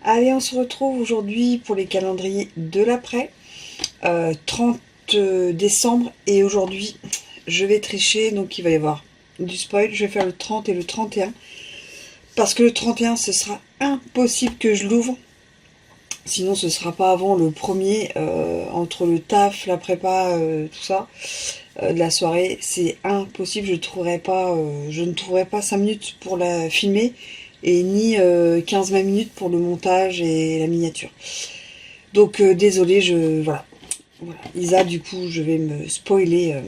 Allez, on se retrouve aujourd'hui pour les calendriers de l'après, 30 décembre, et aujourd'hui je vais tricher, donc il va y avoir du spoil. Je vais faire le 30 et le 31, parce que le 31 ce sera impossible que je l'ouvre, sinon ce sera pas avant le premier, entre le taf, la prépa, tout ça, de la soirée, c'est impossible. Je ne trouverai pas 5 minutes pour la filmer, et ni 15-20 minutes pour le montage et la miniature. Donc désolé, voilà. Isa, du coup, je vais me spoiler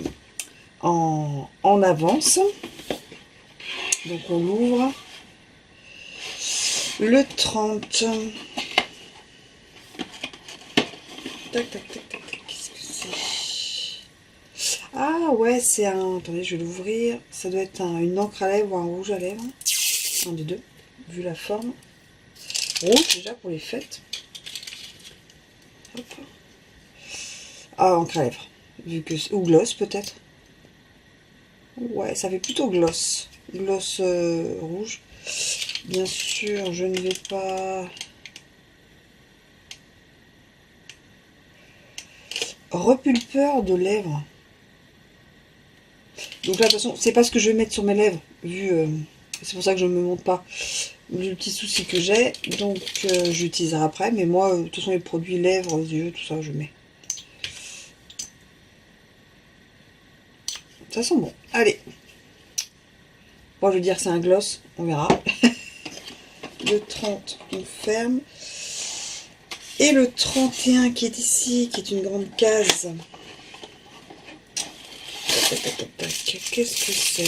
en avance. Donc on l'ouvre. Le 30. Tac, tac, tac, tac, tac. Qu'est-ce que c'est? Ah ouais, c'est un... Attendez, je vais l'ouvrir. Ça doit être une encre à lèvres ou un rouge à lèvres. Un des deux, vu la forme. Rouge déjà pour les fêtes. Hop. Ah, encre à lèvres. Vu que... Ou gloss peut-être. Ouais, ça fait plutôt gloss. Gloss rouge. Bien sûr, je ne vais pas... Repulpeur de lèvres. Donc là, de toute façon, c'est pas ce que je vais mettre sur mes lèvres. Vu... c'est pour ça que je ne me montre pas. Le petit souci que j'ai. Donc, j'utiliserai après. Mais moi, de toute façon, les produits lèvres, yeux, tout ça, je mets. Ça sent bon. Allez. Bon, je veux dire que c'est un gloss. On verra. Le 30, on ferme. Et le 31 qui est ici, qui est une grande case. Qu'est-ce que c'est?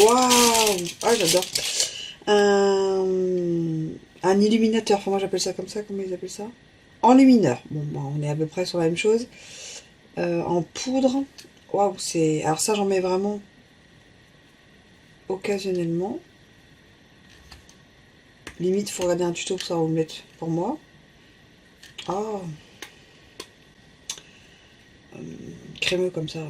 Waouh! Ah, j'adore. Un illuminateur. Enfin, moi, j'appelle ça comme ça. Comment ils appellent ça? Enlumineur. Bon, bah, on est à peu près sur la même chose. En poudre. Waouh, c'est... Alors ça, j'en mets vraiment occasionnellement. Limite, il faut regarder un tuto pour savoir où le mettre pour moi. Ah, crémeux comme ça.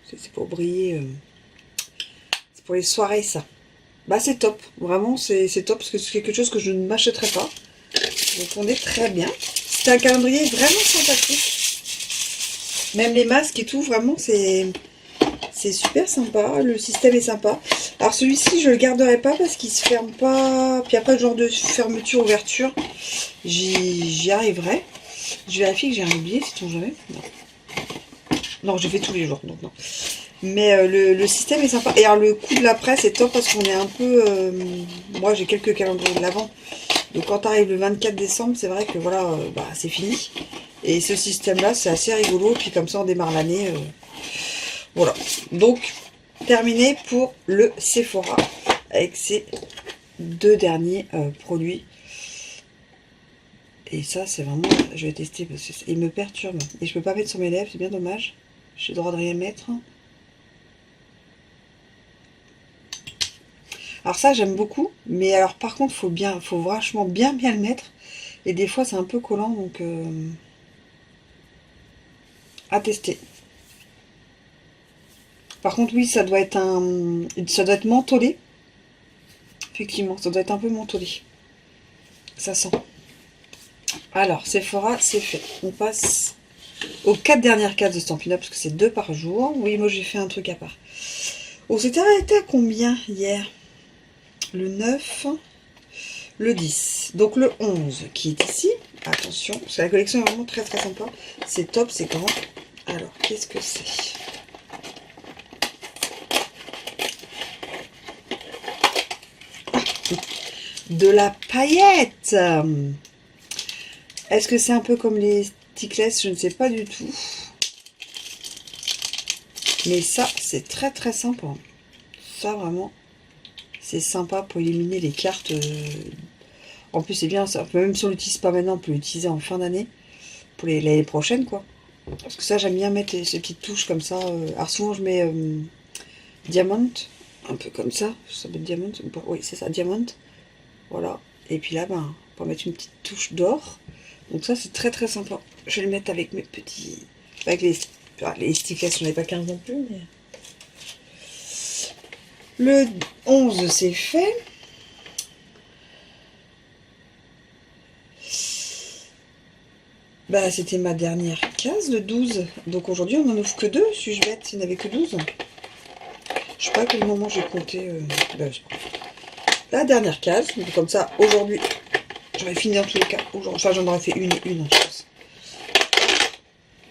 C'est pour briller. C'est pour les soirées, ça. Bah, c'est top. Vraiment, c'est top parce que c'est quelque chose que je ne m'achèterai pas. Donc, on est très bien. C'est un calendrier vraiment sympathique. Même les masques et tout, vraiment, c'est super sympa. Le système est sympa. Alors, celui-ci, je le garderai pas parce qu'il se ferme pas. Puis, il n'y a pas de genre de fermeture-ouverture. J'y arriverai. Je vérifie que j'ai rien oublié, si on jamais. Non. Non, je fais tous les jours, donc non. Mais le système est sympa. Et alors, le coup de la presse est top parce qu'on est un peu... moi, j'ai quelques calendriers de l'avant. Donc, quand arrive le 24 décembre, c'est vrai que voilà, bah, c'est fini. Et ce système-là, c'est assez rigolo. Puis comme ça, on démarre l'année. Voilà. Donc, terminé pour le Sephora avec ces deux derniers produits. Et ça, c'est vraiment... Je vais tester parce qu'il me perturbe. Et je peux pas mettre sur mes lèvres, c'est bien dommage. J'ai le droit de rien mettre. Alors ça, j'aime beaucoup. Mais alors, par contre, faut vachement bien le mettre. Et des fois, c'est un peu collant, donc... à tester. Par contre, oui, ça doit être mentholé. Effectivement, ça doit être un peu mentholé. Ça sent. Alors, Sephora, c'est fait. On passe aux 4 dernières cases de Stampin' Up, parce que c'est 2 par jour. Oui, moi, j'ai fait un truc à part. On s'était arrêté à combien hier? Le 9, le 10. Donc, le 11 qui est ici. Attention, parce que la collection est vraiment très très sympa. C'est top, c'est grand. Alors, qu'est-ce que c'est? De la paillette. Est-ce que c'est un peu comme les Stickless? Je ne sais pas du tout. Mais ça, c'est très très sympa. Ça, vraiment, c'est sympa pour éliminer les cartes. En plus, c'est bien, ça. Même si on l'utilise pas maintenant, on peut l'utiliser en fin d'année. Pour l'année prochaine, quoi. Parce que ça, j'aime bien mettre ces petites touches comme ça. Alors souvent, je mets Diamant. un peu comme ça. Ça s'appelle diamant. Oui, c'est ça, diamant. Voilà. Et puis là, ben, on va mettre une petite touche d'or. Donc ça, c'est très très sympa. Je vais le mettre avec mes petits... Avec les stickless, on n'avait pas 15 non plus, mais... Le 11, c'est fait. Bah, c'était ma dernière case, le 12. Donc aujourd'hui, on n'en ouvre que 2. Suis-je bête? Il n'y en avait que 12. Je sais pas à quel moment j'ai compté. La dernière case. Donc comme ça, aujourd'hui, j'aurais fini dans tous les cas. Enfin, j'en aurais fait une, je pense.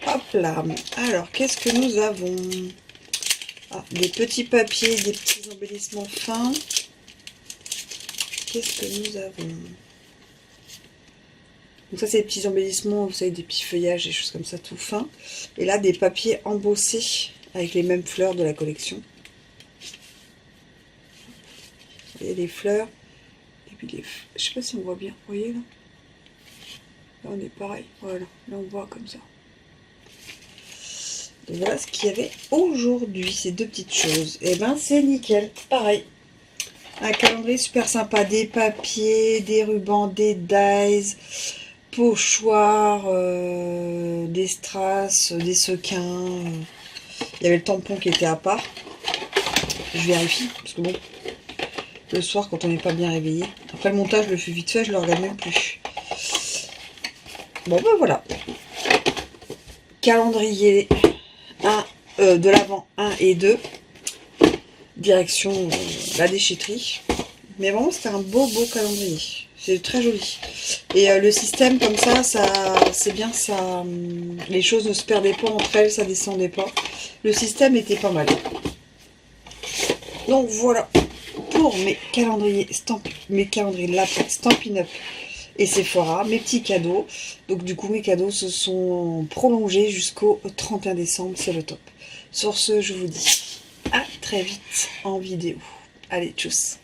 Hop là. Alors, qu'est-ce que nous avons? Ah, des petits papiers, des petits embellissements fins. Qu'est-ce que nous avons? Donc ça, c'est des petits embellissements, vous savez, des petits feuillages, des choses comme ça, tout fin. Et là, des papiers embossés avec les mêmes fleurs de la collection. Vous voyez les fleurs. Et puis les... Je sais pas si on voit bien. Vous voyez là? Là, on est pareil. Voilà. Là, on voit comme ça. Donc voilà ce qu'il y avait aujourd'hui, ces deux petites choses. Et ben, c'est nickel. Pareil. Un calendrier super sympa. Des papiers, des rubans, des dies, pochoirs, des strass, des sequins. Il y avait le tampon qui était à part. Je vérifie, parce que bon, le soir, quand on n'est pas bien réveillé. Après le montage, je le fais vite fait, je le regarde même plus. Bon, ben voilà. Calendrier 1, de l'avant 1 et 2. Direction la déchetterie. Mais vraiment, c'était un beau calendrier. C'est très joli. Et le système comme ça, c'est bien, ça, les choses ne se perdaient pas entre elles, ça descendait pas. Le système était pas mal. Donc voilà pour mes calendriers lapins Stampin' Up et Sephora, mes petits cadeaux. Donc du coup, mes cadeaux se sont prolongés jusqu'au 31 décembre, c'est le top. Sur ce, je vous dis à très vite en vidéo. Allez, tchuss!